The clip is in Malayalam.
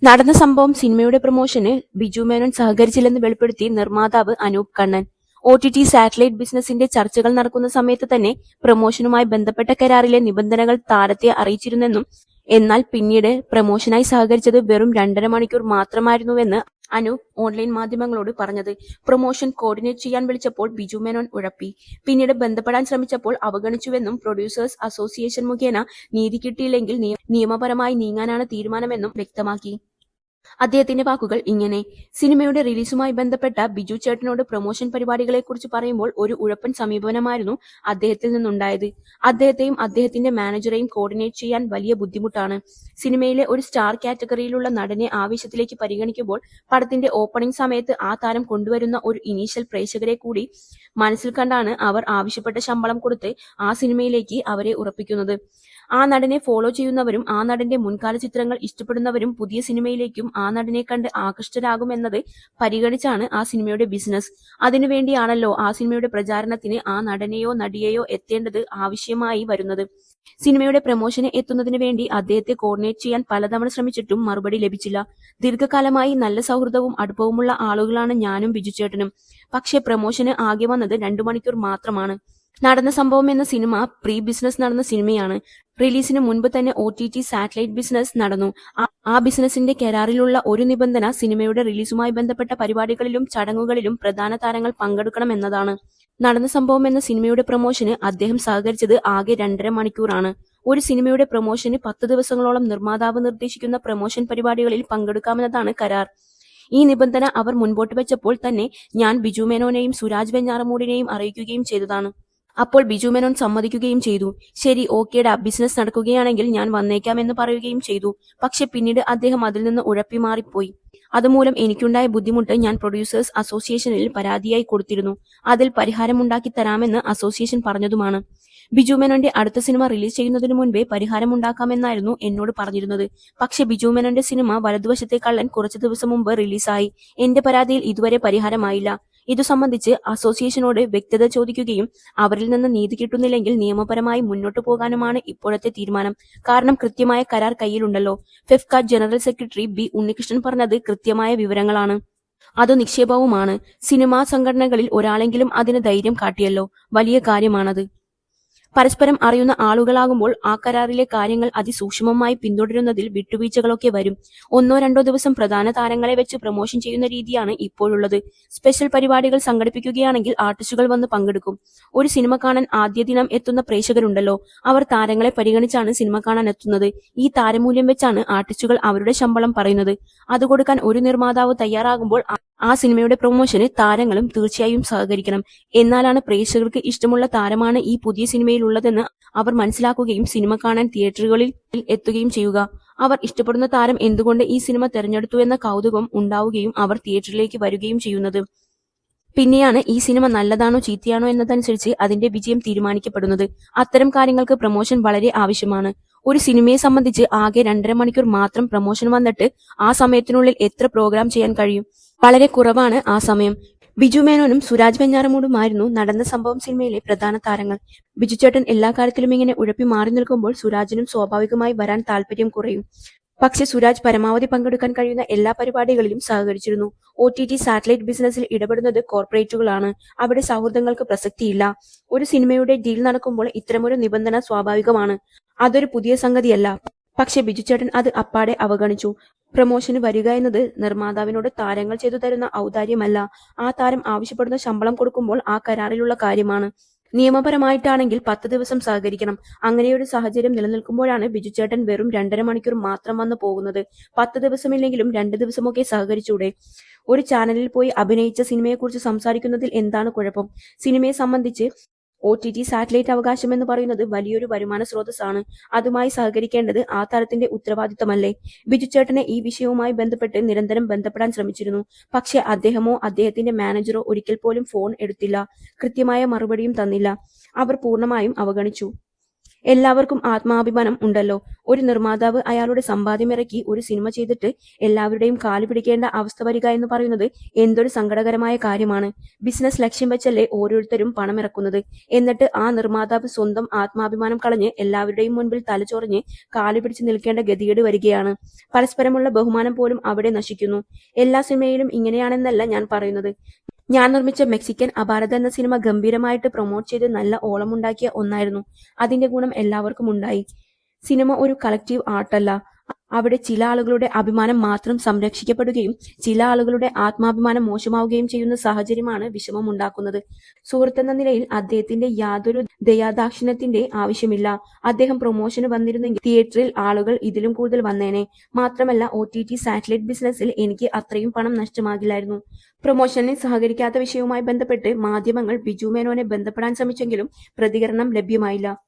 നടന്ന സംഭവം സിനിമയുടെ പ്രൊമോഷന് ബിജു മേനോൻ സഹകരിച്ചില്ലെന്ന് വെളിപ്പെടുത്തി നിർമ്മാതാവ് അനൂപ് കണ്ണൻ. OTT സാറ്റലൈറ്റ് ബിസിനസിന്റെ ചർച്ചകൾ നടക്കുന്ന സമയത്ത് തന്നെ പ്രൊമോഷനുമായി ബന്ധപ്പെട്ട കരാറിലെ നിബന്ധനകൾ താരത്തെ അറിയിച്ചിരുന്നെന്നും എന്നാൽ പിന്നീട് പ്രൊമോഷനായി സഹകരിച്ചത് വെറും 2.5 മണിക്കൂർ മാത്രമായിരുന്നുവെന്ന് അനൂപ് ഓൺലൈൻ മാധ്യമങ്ങളോട് പറഞ്ഞത്. പ്രൊമോഷൻ കോർഡിനേറ്റ് ചെയ്യാൻ വിളിച്ചപ്പോൾ ബിജു മേനോൻ ഉഴപ്പി. പിന്നീട് ബന്ധപ്പെടാൻ ശ്രമിച്ചപ്പോൾ അവഗണിച്ചുവെന്നും പ്രൊഡ്യൂസേഴ്സ് അസോസിയേഷൻ മുഖേന നീതി കിട്ടിയില്ലെങ്കിൽ നിയമപരമായി നീങ്ങാനാണ് തീരുമാനമെന്നും വ്യക്തമാക്കി. അദ്ദേഹത്തിന്റെ വാക്കുകൾ ഇങ്ങനെ: സിനിമയുടെ റിലീസുമായി ബന്ധപ്പെട്ട ബിജു ചേട്ടനോട് പ്രൊമോഷൻ പരിപാടികളെക്കുറിച്ച് പറയുമ്പോൾ ഒരു ഉഴപ്പൻ സമീപനമായിരുന്നു അദ്ദേഹത്തിൽ നിന്നുണ്ടായത്. അദ്ദേഹത്തെയും അദ്ദേഹത്തിന്റെ മാനേജറെയും കോർഡിനേറ്റ് ചെയ്യാൻ വലിയ ബുദ്ധിമുട്ടാണ്. സിനിമയിലെ ഒരു സ്റ്റാർ കാറ്റഗറിയിലുള്ള നടനെ ആവേശത്തിലേക്ക് പരിഗണിക്കുമ്പോൾ പടത്തിന്റെ ഓപ്പണിംഗ് സമയത്ത് ആ താരം കൊണ്ടുവരുന്ന ഒരു ഇനീഷ്യൽ പ്രേക്ഷകരെ കൂടി മനസ്സിൽ കണ്ടാണ് അവർ ആവശ്യപ്പെട്ട ശമ്പളം കൊടുത്ത് ആ സിനിമയിലേക്ക് അവരെ ഉറപ്പിക്കുന്നത്. ആ നടനെ ഫോളോ ചെയ്യുന്നവരും ആ നടന്റെ മുൻകാല ചിത്രങ്ങൾ ഇഷ്ടപ്പെടുന്നവരും പുതിയ സിനിമയിലേക്കും ആ നടനെ കണ്ട് ആകൃഷ്ടരാകുമെന്നത് പരിഗണിച്ചാണ് ആ സിനിമയുടെ ബിസിനസ്. അതിനുവേണ്ടിയാണല്ലോ ആ സിനിമയുടെ പ്രചാരണത്തിന് ആ നടനെയോ നടിയെയോ എത്തേണ്ടത് ആവശ്യമായി വരുന്നത്. സിനിമയുടെ പ്രൊമോഷന് എത്തുന്നതിന് വേണ്ടി അദ്ദേഹത്തെ കോർഡിനേറ്റ് ചെയ്യാൻ പലതവണ ശ്രമിച്ചിട്ടും മറുപടി ലഭിച്ചില്ല. ദീർഘകാലമായി നല്ല സൗഹൃദവും അടുപ്പവുമുള്ള ആളുകളാണ് ഞാനും ബിജുചേട്ടനും. പക്ഷേ പ്രൊമോഷന് ആകെ വന്നത് 2 മണിക്കൂർ മാത്രമാണ്. നടന്ന സംഭവം എന്ന സിനിമ പ്രീ ബിസിനസ് നടന്ന സിനിമയാണ്. റിലീസിന് മുൻപ് തന്നെ OTT സാറ്റലൈറ്റ് ബിസിനസ് നടന്നു. ആ ബിസിനസിന്റെ കരാറിലുള്ള ഒരു നിബന്ധന സിനിമയുടെ റിലീസുമായി ബന്ധപ്പെട്ട പരിപാടികളിലും ചടങ്ങുകളിലും പ്രധാന താരങ്ങൾ പങ്കെടുക്കണമെന്നതാണ്. നടന്ന സംഭവം എന്ന സിനിമയുടെ പ്രൊമോഷന് അദ്ദേഹം സഹകരിച്ചത് ആകെ 2.5 മണിക്കൂറാണ്. ഒരു സിനിമയുടെ പ്രൊമോഷന് 10 ദിവസങ്ങളോളം നിർമ്മാതാവ് നിർദ്ദേശിക്കുന്ന പ്രൊമോഷൻ പരിപാടികളിൽ പങ്കെടുക്കാമെന്നതാണ് കരാർ. ഈ നിബന്ധന അവർ മുൻപോട്ട് വെച്ചപ്പോൾ തന്നെ ഞാൻ ബിജു മേനോനെയും സുരാജ് വെഞ്ഞാറമൂടിനെയും അറിയിക്കുകയും ചെയ്തതാണ്. അപ്പോൾ ബിജു മേനോൻ സമ്മതിക്കുകയും ചെയ്തു. ശരി, ഓക്കേടാ, ബിസിനസ് നടക്കുകയാണെങ്കിൽ ഞാൻ വന്നേക്കാം എന്ന് പറയുകയും ചെയ്തു. പക്ഷെ പിന്നീട് അദ്ദേഹം അതിൽ നിന്ന് ഉഴപ്പി മാറിപ്പോയി. അതുമൂലം എനിക്കുണ്ടായ ബുദ്ധിമുട്ട് ഞാൻ പ്രൊഡ്യൂസേഴ്സ് അസോസിയേഷനിൽ പരാതിയായി കൊടുത്തിരുന്നു. അതിൽ പരിഹാരമുണ്ടാക്കി തരാമെന്ന് അസോസിയേഷൻ പറഞ്ഞതുമാണ്. ബിജു മേനോന്റെ അടുത്ത സിനിമ റിലീസ് ചെയ്യുന്നതിനു മുൻപേ പരിഹാരമുണ്ടാക്കാമെന്നായിരുന്നു എന്നോട് പറഞ്ഞിരുന്നത്. പക്ഷെ ബിജു മേനോന്റെ സിനിമ വലതുവശത്തെ കള്ളൻ കുറച്ചു ദിവസം മുമ്പ് റിലീസായി. എന്റെ പരാതിയിൽ ഇതുവരെ പരിഹാരമായില്ല. ഇതു സംബന്ധിച്ച് അസോസിയേഷനോട് വ്യക്തത ചോദിക്കുകയും അവരിൽ നിന്ന് നീതി കിട്ടുന്നില്ലെങ്കിൽ നിയമപരമായി മുന്നോട്ടു പോകാനുമാണ് ഇപ്പോഴത്തെ തീരുമാനം. കാരണം കൃത്യമായ കരാർ കയ്യിലുണ്ടല്ലോ. ഫെഫ്കാറ്റ് ജനറൽ സെക്രട്ടറി ബി ഉണ്ണികൃഷ്ണൻ പറഞ്ഞത് കൃത്യമായ വിവരങ്ങളാണ്. അത് നിക്ഷേപവുമാണ്. സിനിമാ സംഘടനകളിൽ ഒരാളെങ്കിലും അതിന് ധൈര്യം കാട്ടിയല്ലോ. വലിയ കാര്യമാണത്. പരസ്പരം അറിയുന്ന ആളുകളാകുമ്പോൾ ആ കരാറിലെ കാര്യങ്ങൾ അതിസൂക്ഷ്മമായി പിന്തുടരുന്നതിൽ വിട്ടുവീഴ്ചകളൊക്കെ വരും. 1-2 ദിവസം പ്രധാന താരങ്ങളെ വെച്ച് പ്രൊമോഷൻ ചെയ്യുന്ന രീതിയാണ് ഇപ്പോഴുള്ളത്. സ്പെഷ്യൽ പരിപാടികൾ സംഘടിപ്പിക്കുകയാണെങ്കിൽ ആർട്ടിസ്റ്റുകൾ വന്ന് പങ്കെടുക്കും. ഒരു സിനിമ കാണാൻ ആദ്യ ദിനം എത്തുന്ന പ്രേക്ഷകരുണ്ടല്ലോ, അവർ താരങ്ങളെ പരിഗണിച്ചാണ് സിനിമ കാണാൻ എത്തുന്നത്. ഈ താരമൂല്യം വെച്ചാണ് ആർട്ടിസ്റ്റുകൾ അവരുടെ ശമ്പളം പറയുന്നത്. അത് കൊടുക്കാൻ ഒരു നിർമ്മാതാവ് തയ്യാറാകുമ്പോൾ ആ സിനിമയുടെ പ്രൊമോഷന് താരങ്ങളും തീർച്ചയായും സഹകരിക്കണം. എന്നാലാണ് പ്രേക്ഷകർക്ക് ഇഷ്ടമുള്ള താരമാണ് ഈ പുതിയ സിനിമയിലുള്ളതെന്ന് അവർ മനസ്സിലാക്കുകയും സിനിമ കാണാൻ തിയേറ്ററുകളിൽ എത്തുകയും ചെയ്യുക. അവർ ഇഷ്ടപ്പെടുന്ന താരം എന്തുകൊണ്ട് ഈ സിനിമ തെരഞ്ഞെടുത്തു എന്ന കൗതുകം ഉണ്ടാവുകയും അവർ തിയേറ്ററിലേക്ക് വരികയും ചെയ്യുന്നത്. പിന്നെയാണ് ഈ സിനിമ നല്ലതാണോ ചീത്തയാണോ എന്നതനുസരിച്ച് അതിന്റെ വിജയം തീരുമാനിക്കപ്പെടുന്നത്. അത്തരം കാര്യങ്ങൾക്ക് പ്രൊമോഷൻ വളരെ ആവശ്യമാണ്. ഒരു സിനിമയെ സംബന്ധിച്ച് ആകെ 2.5 മണിക്കൂർ മാത്രം പ്രൊമോഷൻ വന്നിട്ട് ആ സമയത്തിനുള്ളിൽ എത്ര പ്രോഗ്രാം ചെയ്യാൻ കഴിയും? വളരെ കുറവാണ് ആ സമയം. ബിജു മേനോനും സുരാജ് വെഞ്ഞാറമൂടുമായിരുന്നു നടന്ന സംഭവം സിനിമയിലെ പ്രധാന താരങ്ങൾ. ബിജുചേട്ടൻ എല്ലാ കാര്യത്തിലും ഇങ്ങനെ ഉഴപ്പി മാറി നിൽക്കുമ്പോൾ സുരാജിനും സ്വാഭാവികമായി വരാൻ താല്പര്യം കുറയും. പക്ഷെ സുരാജ് പരമാവധി പങ്കെടുക്കാൻ കഴിയുന്ന എല്ലാ പരിപാടികളിലും സഹകരിച്ചിരുന്നു. OTT സാറ്റലൈറ്റ് ബിസിനസ്സിൽ ഇടപെടുന്നത് കോർപ്പറേറ്റുകളാണ്. അവിടെ സൗഹൃദങ്ങൾക്ക് പ്രസക്തിയില്ല. ഒരു സിനിമയുടെ ഡീൽ നടക്കുമ്പോൾ ഇത്തരമൊരു നിബന്ധന സ്വാഭാവികമാണ്. അതൊരു പുതിയ സംഗതിയല്ല. പക്ഷെ ബിജുചേട്ടൻ അത് അപ്പാടെ അവഗണിച്ചു. പ്രൊമോഷന് വരിക എന്നത് നിർമ്മാതാവിനോട് താരങ്ങൾ ചെയ്തു തരുന്ന ഔദാര്യമല്ല, ആ താരം ആവശ്യപ്പെടുന്ന ശമ്പളം കൊടുക്കുമ്പോൾ ആ കരാറിലുള്ള കാര്യമാണ്. നിയമപരമായിട്ടാണെങ്കിൽ 10 ദിവസം സഹകരിക്കണം. അങ്ങനെയൊരു സാഹചര്യം നിലനിൽക്കുമ്പോഴാണ് ബിജുചേട്ടൻ വെറും 2.5 മണിക്കൂർ മാത്രം വന്നു പോകുന്നത്. 10 ദിവസമില്ലെങ്കിലും 2 ദിവസമൊക്കെ സഹകരിച്ചൂടെ? ഒരു ചാനലിൽ പോയി അഭിനയിച്ച സിനിമയെക്കുറിച്ച് സംസാരിക്കുന്നതിൽ എന്താണ് കുഴപ്പം? സിനിമയെ സംബന്ധിച്ച് OTT സാറ്റലൈറ്റ് അവകാശം എന്ന് പറയുന്നത് വലിയൊരു വരുമാന സ്രോതസ്സാണ്. അതുമായി സഹകരിക്കേണ്ടത് ആ താരത്തിന്റെ ഉത്തരവാദിത്തമല്ലേ? ബിജുചേട്ടനെ ഈ വിഷയവുമായി ബന്ധപ്പെട്ട് നിരന്തരം ബന്ധപ്പെടാൻ ശ്രമിച്ചിരുന്നു. പക്ഷെ അദ്ദേഹമോ അദ്ദേഹത്തിന്റെ മാനേജറോ ഒരിക്കൽ പോലും ഫോൺ എടുത്തില്ല. കൃത്യമായ മറുപടിയും തന്നില്ല. അവർ പൂർണ്ണമായും അവഗണിച്ചു. എല്ലാവർക്കും ആത്മാഭിമാനം ഉണ്ടല്ലോ. ഒരു നിർമ്മാതാവ് അയാളുടെ സമ്പാദ്യം ഇറക്കി ഒരു സിനിമ ചെയ്തിട്ട് എല്ലാവരുടെയും കാല് പിടിക്കേണ്ട അവസ്ഥ വരിക എന്ന് പറയുന്നത് എന്തൊരു സങ്കടകരമായ കാര്യമാണ്. ബിസിനസ് ലക്ഷ്യം വെച്ചല്ലേ ഓരോരുത്തരും പണമിറക്കുന്നത്. എന്നിട്ട് ആ നിർമ്മാതാവ് സ്വന്തം ആത്മാഭിമാനം കളഞ്ഞ് എല്ലാവരുടെയും മുൻപിൽ തലചൊറിഞ്ഞ് കാല് പിടിച്ച് നിൽക്കേണ്ട ഗതികേട് വരികയാണ്. പരസ്പരമുള്ള ബഹുമാനം പോലും അവിടെ നശിക്കുന്നു. എല്ലാ സിനിമയിലും ഇങ്ങനെയാണെന്നല്ല ഞാൻ പറയുന്നത്. ഞാൻ നിർമ്മിച്ച മെക്സിക്കൻ അപാരത എന്ന സിനിമ ഗംഭീരമായിട്ട് പ്രൊമോട്ട് ചെയ്ത് നല്ല ഓളമുണ്ടാക്കിയ ഒന്നായിരുന്നു. അതിന്റെ ഗുണം എല്ലാവർക്കും ഉണ്ടായി. സിനിമ ഒരു കളക്റ്റീവ് ആർട്ടല്ല. അവിടെ ചില ആളുകളുടെ അഭിമാനം മാത്രം സംരക്ഷിക്കപ്പെടുകയും ചില ആളുകളുടെ ആത്മാഭിമാനം മോശമാവുകയും ചെയ്യുന്ന സാഹചര്യമാണ് വിഷമമുണ്ടാക്കുന്നത്. സുഹൃത്തെന്ന നിലയിൽ അദ്ദേഹത്തിന്റെ യാതൊരു ദയാദാക്ഷിണ്യത്തിന്റെ ആവശ്യമില്ല. അദ്ദേഹം പ്രൊമോഷന് വന്നിരുന്നെങ്കിൽ തിയേറ്ററിൽ ആളുകൾ ഇതിലും കൂടുതൽ വന്നേനെ. മാത്രമല്ല OTT സാറ്റലൈറ്റ് ബിസിനസ്സിൽ എനിക്ക് അത്രയും പണം നഷ്ടമാകില്ലായിരുന്നു. പ്രൊമോഷനിൽ സഹകരിക്കാത്ത വിഷയവുമായി ബന്ധപ്പെട്ട് മാധ്യമങ്ങൾ ബിജു മേനോനെ ബന്ധപ്പെടാൻ ശ്രമിച്ചെങ്കിലും പ്രതികരണം ലഭ്യമായില്ല.